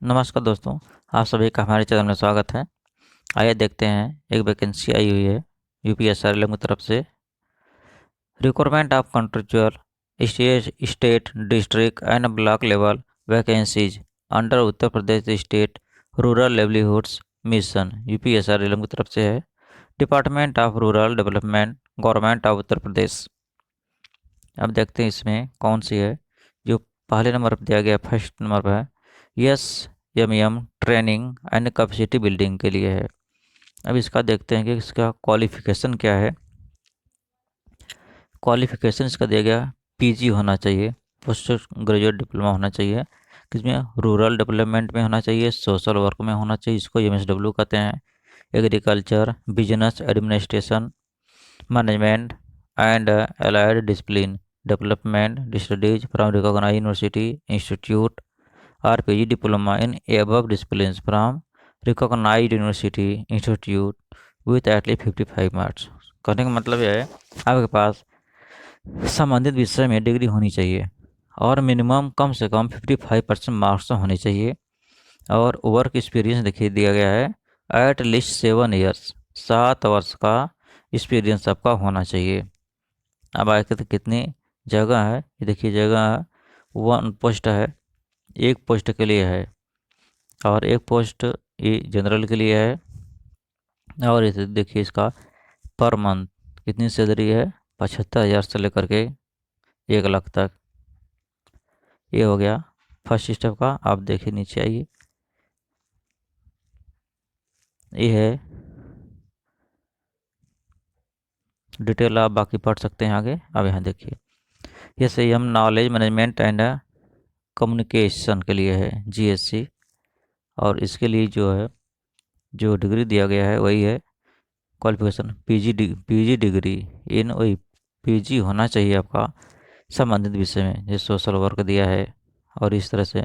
नमस्कार दोस्तों, आप सभी का हमारे चैनल में स्वागत है। आइए देखते हैं, एक वैकेंसी आई हुई है यूपीएसआर की तरफ से। Requirement of contractual state district and block level vacancies under Uttar Pradesh state rural livelihoods mission UPSR की तरफ से है। Department of rural development, government of Uttar Pradesh. अब देखते हैं इसमें कौन सी है। जो पहले नंबर पर दिया गया, फर्स्ट नंबर पर है, yes M training and capacity building के लिए है। अब इसका देखते हैं कि इसका क्वालिफ़िकेशन क्या है। क्वालिफ़िकेशन इसका दिया गया पीजी होना चाहिए, पोस्ट ग्रेजुएट डिप्लोमा होना चाहिए। किसमें? रूरल डेवलपमेंट में होना चाहिए, सोशल वर्क में होना चाहिए, इसको एमएसडब्ल्यू कहते हैं। Agriculture, business administration, management and allied discipline development studies from recognized university institute or PG diploma in above disciplines from recognized university institute with at least 55 marks। कहने का मतलब यह है, आपके पास संबंधित विषय में डिग्री होनी चाहिए और मिनिमम कम से कम 55% मार्क्स तो होने चाहिए। और वर्क एक्सपीरियंस देखिए दिया गया है, एट लीस्ट 7 ईयर्स, 7 वर्ष का एक्सपीरियंस आपका होना चाहिए। अब आगे तो कितनी जगह है, ये देखिए जगह 1 पोस्ट है, एक पोस्ट के लिए है। और एक पोस्ट ये जनरल के लिए है। और इसे देखिए इसका पर मंथ कितनी सैलरी है, 75,000 से लेकर के 1 लाख तक। ये हो गया फर्स्ट स्टेप का। आप देखिए नीचे आइए, ये है डिटेल, आप बाकी पढ़ सकते हैं आगे। अब यहाँ देखिए, ये सही हम नॉलेज मैनेजमेंट एंड कम्युनिकेशन के लिए है, जीएससी। और इसके लिए जो है, जो डिग्री दिया गया है वही है क्वालिफिकेशन पीजी डिग्री इन, वही पीजी होना चाहिए आपका संबंधित विषय में। जैसे सोशल वर्क दिया है और इस तरह से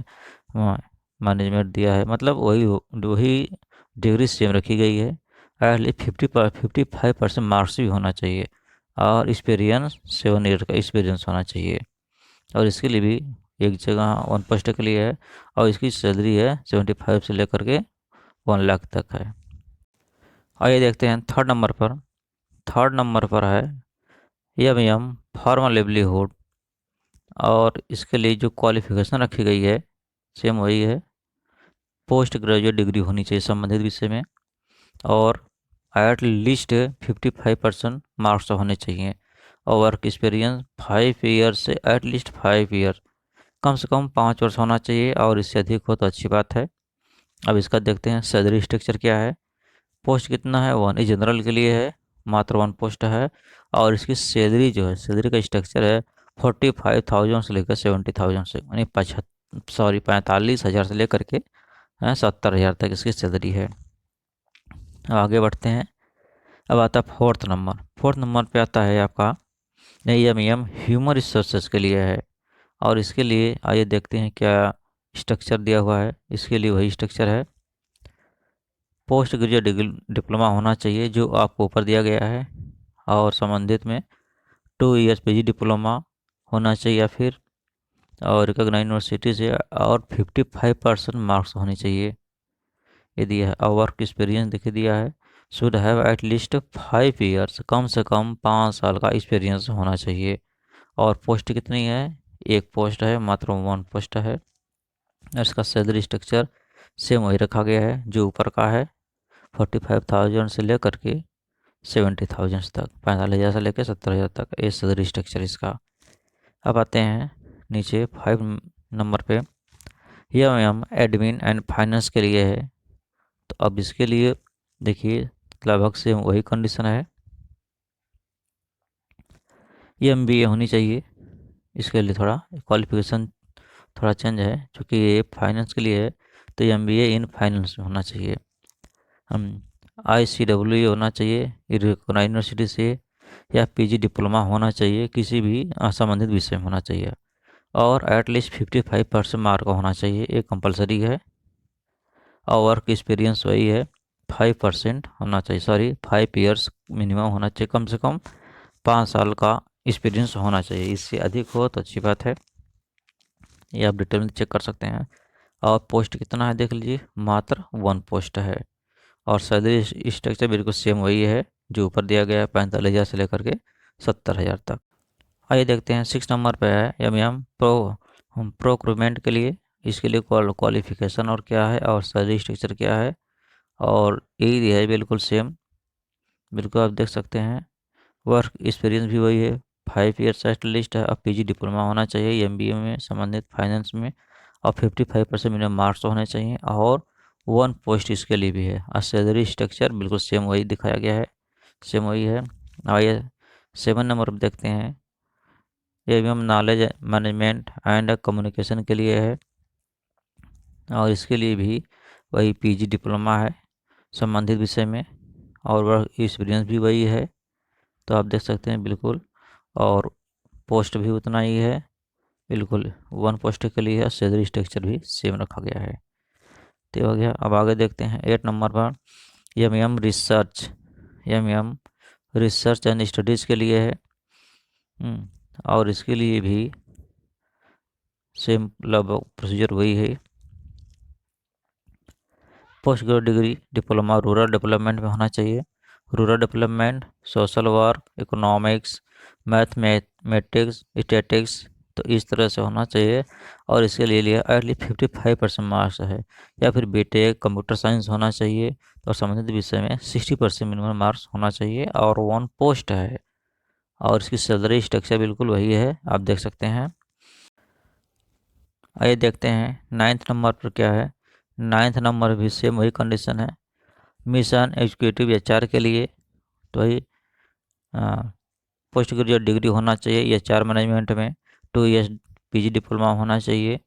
मैनेजमेंट दिया है, मतलब वही डिग्री सेम रखी गई है। एटलीस्ट 55% मार्क्स भी होना चाहिए और एक्सपीरियंस 7 ईयर का एक्सपीरियंस होना चाहिए। और इसके लिए भी एक जगह 1 पोस्ट के लिए है और इसकी सैलरी है 75 से लेकर के 1 लाख तक है। आइए देखते हैं थर्ड नंबर पर। थर्ड नंबर पर है एम फॉर्मल लिवलीहुड। और इसके लिए जो क्वालिफिकेशन रखी गई है सेम वही है, पोस्ट ग्रेजुएट डिग्री होनी चाहिए संबंधित विषय में और एट लीस्ट 55% मार्क्स होने चाहिए। और वर्क एक्सपीरियंस 5 ईयर से एट लीस्ट 5 ईयर, कम से कम 5 वर्ष होना चाहिए और इससे अधिक हो तो अच्छी बात है। अब इसका देखते हैं सैलरी स्ट्रक्चर क्या है। पोस्ट कितना है? 1। ये जनरल के लिए है, मात्र 1 पोस्ट है। और इसकी सैलरी जो है, सैलरी का स्ट्रक्चर है 45,000 से लेकर 70,000 से, यानी 45,000 से लेकर के 70,000 तक इसकी सैलरी है। अब आगे बढ़ते हैं। अब आता है फोर्थ नंबर। फोर्थ नंबर पे आता है आपका एम ह्यूमन रिसोर्सेज के लिए है। और इसके लिए आइए देखते हैं क्या स्ट्रक्चर दिया हुआ है। इसके लिए वही स्ट्रक्चर है, पोस्ट ग्रेजुएट डिप्लोमा होना चाहिए जो आपको ऊपर दिया गया है। और संबंधित में 2 ईयर्स पीजी डिप्लोमा होना चाहिए या फिर, और रिकॉग्नाइज यूनिवर्सिटी से, और 55% मार्क्स होने चाहिए, ये दिया है। और वर्क एक्सपीरियंस देखिए दिया है, should have at least 5 years, कम से कम 5 साल का एक्सपीरियंस होना चाहिए। और पोस्ट कितनी है? एक पोस्ट है, मात्र 1 पोस्ट है। और इसका सैलरी स्ट्रक्चर सेम वही रखा गया है जो ऊपर का है, 45,000 से लेकर के 70,000 तक, 45,000 से लेकर 70,000 तक, ये सैलरी स्ट्रक्चर इसका। अब आते हैं नीचे 5 नंबर पे, एम एडमिन एंड फाइनेंस के लिए है। तो अब इसके लिए देखिए लगभग से वही कंडीशन है, ये MBA होनी चाहिए। इसके लिए थोड़ा क्वालिफिकेशन थोड़ा चेंज है, क्योंकि ये फाइनेंस के लिए है तो MBA इन फाइनेंस में होना चाहिए। हम ICWA होना चाहिए रिकॉग्नाइज्ड यूनिवर्सिटी से, या PG डिप्लोमा होना चाहिए, किसी भी संबंधित विषय में होना चाहिए। और एटलीस्ट 55% मार्क होना चाहिए, ये कंपलसरी है। और वर्क एक्सपीरियंस वही है, 5% होना चाहिए, सॉरी 5 ईयर्स मिनिमम होना चाहिए, कम से कम 5 साल का एक्सपीरियंस होना चाहिए। इससे अधिक हो तो अच्छी बात है, ये आप डिटेल में चेक कर सकते हैं। और पोस्ट कितना है देख लीजिए, मात्र 1 पोस्ट है। और सैलरी स्ट्रक्चर बिल्कुल सेम वही है जो ऊपर दिया गया है, 45,000 से लेकर के 70,000 तक। आइए देखते हैं 6 नंबर पे है एम प्रोक्रूमेंट के लिए। इसके लिए क्वालिफिकेशन और क्या है और सैलरी स्ट्रक्चर क्या है, और यही दिया है बिल्कुल सेम, बिल्कुल आप देख सकते हैं। वर्क एक्सपीरियंस भी वही है, 5 ईयर्स एटलीस्ट है। अब पीजी डिप्लोमा होना चाहिए एमबीए में संबंधित फाइनेंस में, और 55% मिनिमम मार्क्स होने चाहिए, और 1 पोस्ट इसके लिए भी है। और सैलरी स्ट्रक्चर बिल्कुल सेम वही दिखाया गया है, सेम वही है। आइए 7 नंबर पर देखते हैं, ये भी हम नॉलेज मैनेजमेंट एंड कम्युनिकेशन के लिए है, और इसके लिए भी वही पीजी डिप्लोमा है संबंधित विषय में, और वर्क एक्सपीरियंस भी वही है, तो आप देख सकते हैं बिल्कुल। और पोस्ट भी उतना ही है, बिल्कुल 1 पोस्ट के लिए है। सैलरी स्ट्रक्चर भी सेम रखा गया है। तो हो गया। अब आगे देखते हैं 8 नंबर पर, M research, M research and studies के लिए है। और इसके लिए भी सेम लगभग प्रोसीजर वही है। Post graduate degree diploma rural development में होना चाहिए। Rural development, social work, economics, mathematics, statics, तो इस तरह से होना चाहिए। और इसके लिए लिया एटलीस्ट 55% मार्क्स है, या फिर बीटेक कंप्यूटर साइंस होना चाहिए। तो संबंधित विषय में 60% मिनिमम मार्क्स होना चाहिए, और 1 पोस्ट है। और इसकी सैलरी स्ट्रक्चर बिल्कुल वही है, आप देख सकते हैं। आइए देखते हैं 9th नंबर पर क्या है। 9th नंबर भी सेम वही कंडीशन है, मिशन एग्जीक्यूटिव एचआर के लिए। तो वही पोस्ट ग्रेजुएट डिग्री होना चाहिए एचआर मैनेजमेंट में, 2 ईयर्स पीजी डिप्लोमा होना चाहिए।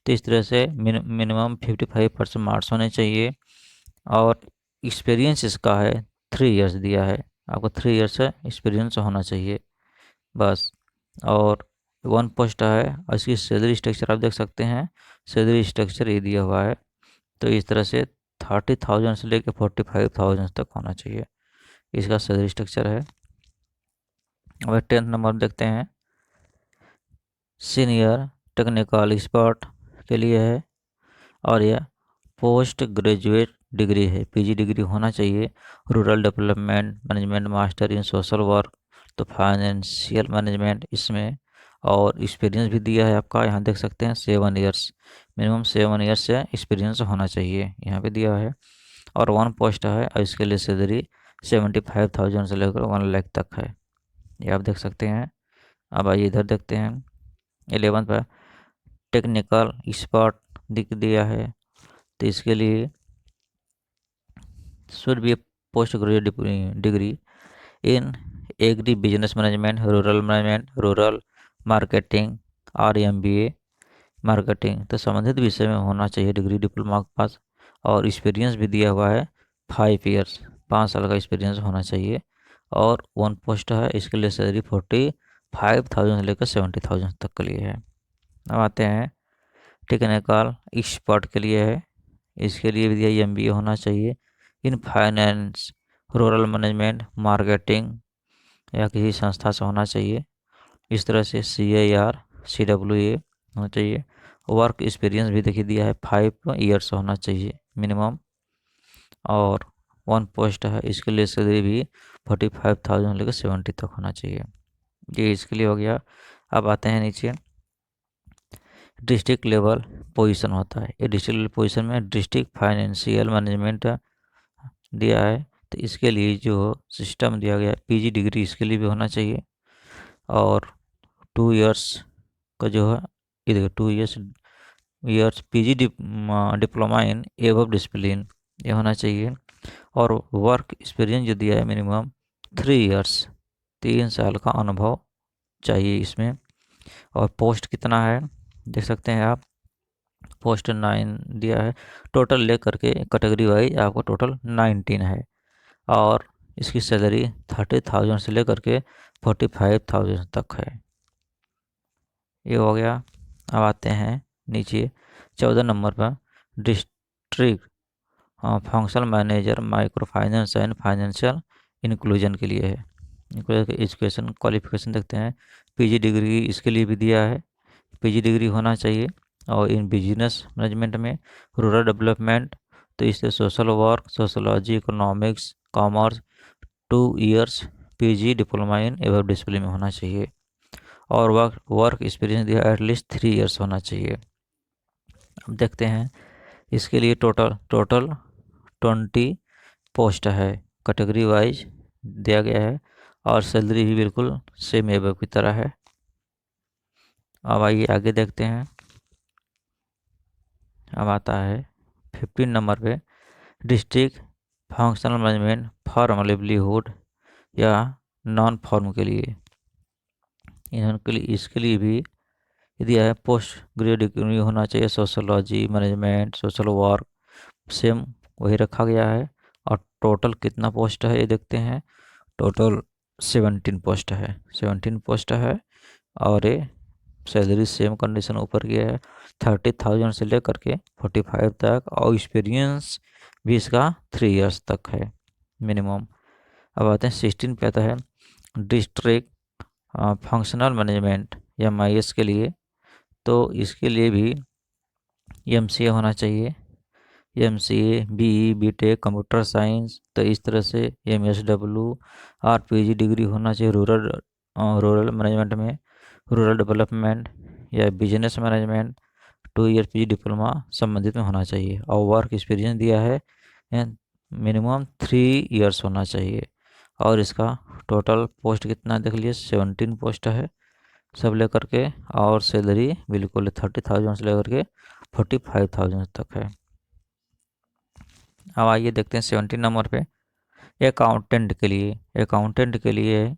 तो इस तरह से मिनिमम 55% मार्क्स होने चाहिए। और एक्सपीरियंस इसका है 3 ईयर्स दिया है, आपको 3 ईयर्स एक्सपीरियंस होना चाहिए बस। और 1 पोस्ट है, और इसकी सैलरी स्ट्रक्चर आप देख सकते हैं, सैलरी स्ट्रक्चर ये दिया हुआ है। तो इस तरह से 30,000 से लेकर 45,000 तक होना चाहिए, इसका सैलरी स्ट्रक्चर है। अब 10th नंबर देखते हैं, सीनियर टेक्निकल एक्सपर्ट के लिए है, और यह पोस्ट ग्रेजुएट डिग्री है, पीजी डिग्री होना चाहिए। Rural development management, master in social work, तो फाइनेंशियल मैनेजमेंट इसमें। और एक्सपीरियंस भी दिया है आपका, यहाँ देख सकते हैं 7 ईयर्स, मिनिमम 7 ईयर्स से एक्सपीरियंस होना चाहिए, यहाँ पे दिया है। और 1 पोस्ट है, और इसके लिए सैलरी 75,000 से लेकर 1 लाख तक है, ये आप देख सकते हैं। अब आइए इधर देखते हैं 11 पर, टेक्निकल एक्सपर्ट दिया है। तो इसके लिए should be post graduate degree in agri business management, rural management, rural marketing, और एमबीए मार्केटिंग, तो संबंधित विषय में होना चाहिए डिग्री डिप्लोमा के पास। और एक्सपीरियंस भी दिया हुआ है 5 ईयर्स, 5 साल का एक्सपीरियंस होना चाहिए। और 1 पोस्ट है, इसके लिए सैलरी 45,000 से लेकर 70,000 तक के लिए है। अब आते हैं टेक्निकल एक्सपर्ट के लिए है, इसके लिए भी दिया एमबीए होना चाहिए in finance, rural management, marketing, या किसी संस्था से होना चाहिए। इस तरह से CAR CWA होना चाहिए। वर्क एक्सपीरियंस भी देखिए दिया है 5 ईयर्स होना चाहिए मिनिमम। और 1 पोस्ट है, इसके लिए सैलरी भी 45,000 लेकर 70 तक होना चाहिए, ये इसके लिए हो गया। अब आते हैं नीचे, डिस्ट्रिक्ट लेवल पोजीशन होता है, ये डिस्ट्रिक्ट लेवल पोजीशन में डिस्ट्रिक्ट फाइनेंशियल मैनेजमेंट दिया है। तो इसके लिए जो सिस्टम दिया गया है, पीजी डिग्री इसके लिए भी होना चाहिए। और 2 ईयर्स का जो है, ये देखो 2 years PG diploma in above discipline, ये होना चाहिए। और वर्क एक्सपीरियंस जो दिया है मिनिमम 3 ईयर्स, 3 साल का अनुभव चाहिए इसमें। और पोस्ट कितना है देख सकते हैं आप, पोस्ट 9 दिया है। टोटल ले करके कैटेगरी वाइज आपको टोटल 19 है। और इसकी सैलरी 30,000 से लेकर के 45,000 तक है, ये हो गया। अब आते हैं नीचे 14 नंबर पर, district functional manager micro finance and financial inclusion के लिए है। एजुकेशन क्वालिफिकेशन देखते हैं, पीजी डिग्री इसके लिए भी दिया है, पीजी डिग्री होना चाहिए। और इन बिजनेस मैनेजमेंट में रूरल डेवलपमेंट, तो इससे social work, sociology, economics, commerce 2 years PG diploma in एवं डिसिप्लिन में होना चाहिए। और वर्क एक्सपीरियंस दिया एटलीस्ट 3 इयर्स होना चाहिए। अब देखते हैं इसके लिए टोटल 20 पोस्ट है, कैटेगरी वाइज दिया गया है, और सैलरी भी बिल्कुल सेम एबव की तरह है। अब आइए आगे देखते हैं। अब आता है 15 नंबर पे district functional management form livelihood या नॉन फॉर्म के लिए, इसके लिए भी दिया है पोस्ट ग्रेजुएट डिग्री होना चाहिए, sociology, management, social work same वही रखा गया है। और टोटल कितना पोस्ट है ये देखते हैं। टोटल 17 पोस्ट है, 17 पोस्ट है। और ये सैलरी सेम कंडीशन ऊपर की है, 30,000 से लेकर के 45 तक, और एक्सपीरियंस भी इसका 3 इयर्स तक है मिनिमम। अब आते हैं 16 पे आता है डिस्ट्रिक्ट फंक्शनल मैनेजमेंट या MIS के लिए, तो इसके लिए भी MCA होना चाहिए, MCA, BE, BTech, computer science, तो इस तरह से MSW और PG डिग्री होना चाहिए रूरल मैनेजमेंट में, रूरल डेवलपमेंट या business management 2 year PG diploma संबंधित में होना चाहिए। और वर्क एक्सपीरियंस दिया है मिनिमम 3 इयर्स होना चाहिए। और इसका टोटल पोस्ट कितना देख लीजिए, 17 पोस्ट है सब लेकर के, और सैलरी बिल्कुल 30,000 से लेकर के 45,000 तक है। अब आइए देखते हैं 17 नंबर पे अकाउंटेंट के लिए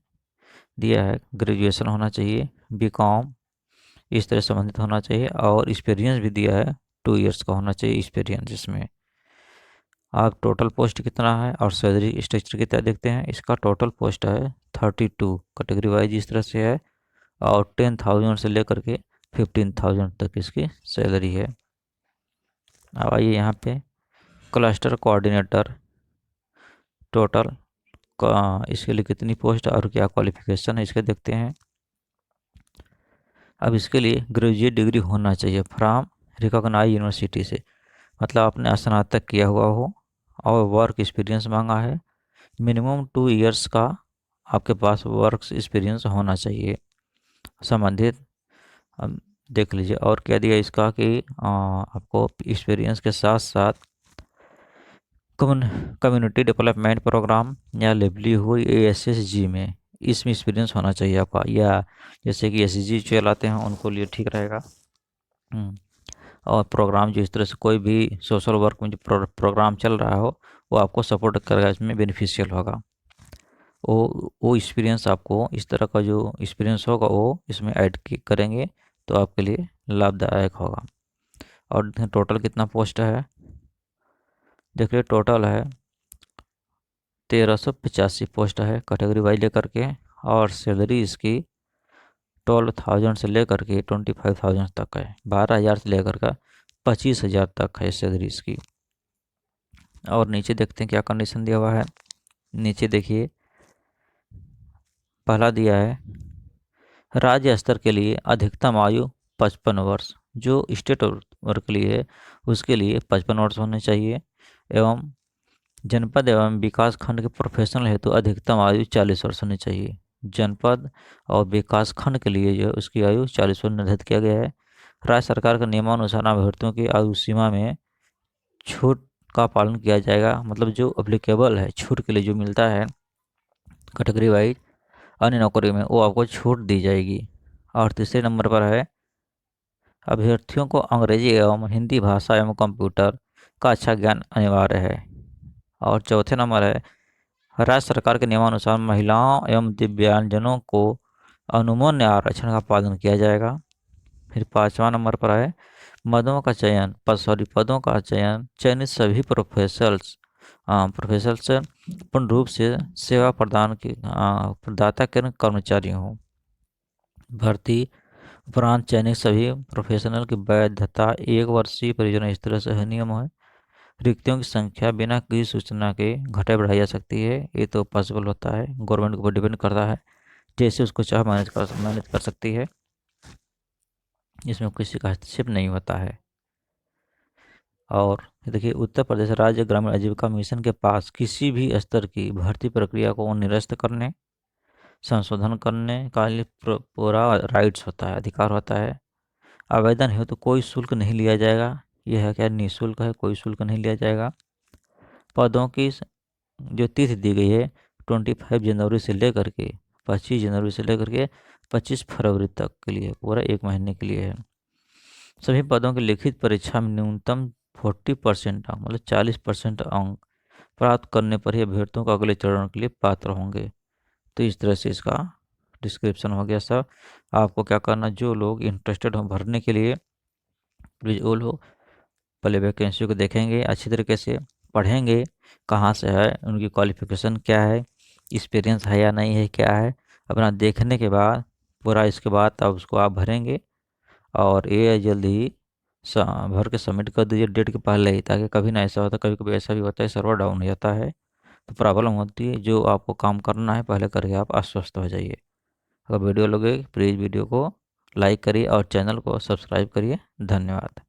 दिया है ग्रेजुएशन होना चाहिए, BCom इस तरह संबंधित होना चाहिए, और एक्सपीरियंस भी दिया है 2 इयर्स का होना चाहिए एक्सपीरियंस इसमें। आप टोटल पोस्ट कितना है और सैलरी स्ट्रक्चर कितना देखते हैं। इसका टोटल पोस्ट है 32, कैटेगरी वाइज इस तरह से है, और 10,000 से लेकर के 15,000 तक इसकी सैलरी है। अब आइए यहाँ पे क्लस्टर कोऑर्डिनेटर टोटल इसके लिए कितनी पोस्ट और क्या क्वालिफिकेशन है इसके देखते हैं। अब इसके लिए ग्रेजुएट डिग्री होना चाहिए फ्रॉम रिकॉग्नाइज यूनिवर्सिटी से, मतलब आपने स्नातक किया हुआ हो, और वर्क एक्सपीरियंस मांगा है मिनिमम 2 इयर्स का आपके पास वर्क एक्सपीरियंस होना चाहिए संबंधित। अब देख लीजिए और क्या दिया इसका कि आपको एक्सपीरियंस के साथ साथ कम्युनिटी डेवलपमेंट प्रोग्राम या लिवलीहुड ASSG में इसमें एक्सपीरियंस होना चाहिए आपका, या जैसे कि SSG चलाते हैं उनको लिए ठीक रहेगा। और प्रोग्राम जो इस तरह से कोई भी सोशल वर्क में जो प्रोग्राम चल रहा हो वो आपको सपोर्ट करेगा, इसमें बेनिफिशियल होगा। वो एक्सपीरियंस आपको इस तरह का जो एक्सपीरियंस होगा वो इसमें ऐड करेंगे तो आपके लिए लाभदायक होगा। और टोटल कितना पोस्ट है देखिए, टोटल है 1385 पोस्ट है कैटेगरी वाइज लेकर के, और सैलरी इसकी 12,000 से लेकर के 25,000 तक है, 12,000 से लेकर का 25,000 तक है सैलरी इसकी। और नीचे देखते हैं क्या कंडीशन दिया हुआ है। नीचे देखिए पहला दिया है राज्य स्तर के लिए अधिकतम आयु 55 वर्ष, जो स्टेट वर्क के लिए है उसके लिए 55 वर्ष होने चाहिए, एवं जनपद एवं विकास खंड के प्रोफेशनल हेतु अधिकतम आयु 40 वर्ष होनी चाहिए। जनपद और विकास खंड के लिए जो उसकी आयु 40 वर्ष निर्धारित किया गया है। राज्य सरकार के नियमानुसार अभ्यर्थियों की आयु सीमा में छूट का पालन किया जाएगा, मतलब जो अप्लीकेबल है छूट के लिए जो मिलता है कैटेगरी वाइज अन्य नौकरी में वो आपको छूट दी जाएगी। और तीसरे नंबर पर है अभ्यर्थियों को अंग्रेजी एवं हिंदी भाषा एवं कंप्यूटर का अच्छा ज्ञान अनिवार्य है। और चौथे नंबर है राज्य सरकार के नियमानुसार महिलाओं एवं दिव्यांगजनों को अनुमन्य आरक्षण का पालन किया जाएगा। फिर 5वां नंबर पर है पदों का चयन चयनित सभी प्रोफेशनल्स पूर्ण रूप से सेवा प्रदाता के कर्मचारी हों। भर्ती उपरांत चयनित सभी प्रोफेशनल की वैधता 1 वर्षीय परियोजना इस तरह से है नियम है। रिक्तियों की संख्या बिना किसी सूचना के घटाई बढ़ाई जा सकती है, ये तो पॉसिबल होता है, गवर्नमेंट के ऊपर डिपेंड करता है, जैसे उसको चाहे मैनेज कर सकती है। इसमें किसी का हस्तक्षेप नहीं होता है। और देखिए, उत्तर प्रदेश राज्य ग्रामीण आजीविका मिशन के पास किसी भी स्तर की भर्ती प्रक्रिया को निरस्त करने, संशोधन करने का लिए पूरा राइट्स होता है, अधिकार होता है। आवेदन हेतु तो कोई शुल्क नहीं लिया जाएगा। यह है क्या, निःशुल्क है, कोई शुल्क नहीं लिया जाएगा। पदों की जो तिथि दी गई है 25 जनवरी से लेकर के 25 जनवरी से लेकर के 25 फरवरी तक के लिए, पूरा 1 महीने के लिए है। सभी पदों की लिखित परीक्षा में न्यूनतम 40% अंक, मतलब 40% अंक प्राप्त करने पर ही अभ्यर्थियों को अगले चरण के लिए पात्र होंगे। तो इस तरह से इसका डिस्क्रिप्शन हो गया सब। आपको क्या करना, जो लोग इंटरेस्टेड हो भरने के लिए, प्लीज़ वो लोग पहले वैकेंसी को देखेंगे, अच्छी तरीके से पढ़ेंगे, कहाँ से है, उनकी क्वालिफ़िकेशन क्या है, एक्सपीरियंस है या नहीं है, क्या है, अपना देखने के बाद पूरा, इसके बाद तब उसको आप भरेंगे। और ये जल्दी ही भर के सबमिट कर दीजिए डेट के पहले ही, ताकि कभी ना ऐसा होता, कभी कभी ऐसा भी होता है सर्वर डाउन हो जाता है तो प्रॉब्लम होती है। जो आपको काम करना है पहले करके आप आश्वस्त हो जाइए। अगर वीडियो लगे प्लीज़ वीडियो को लाइक करिए और चैनल को सब्सक्राइब करिए। धन्यवाद।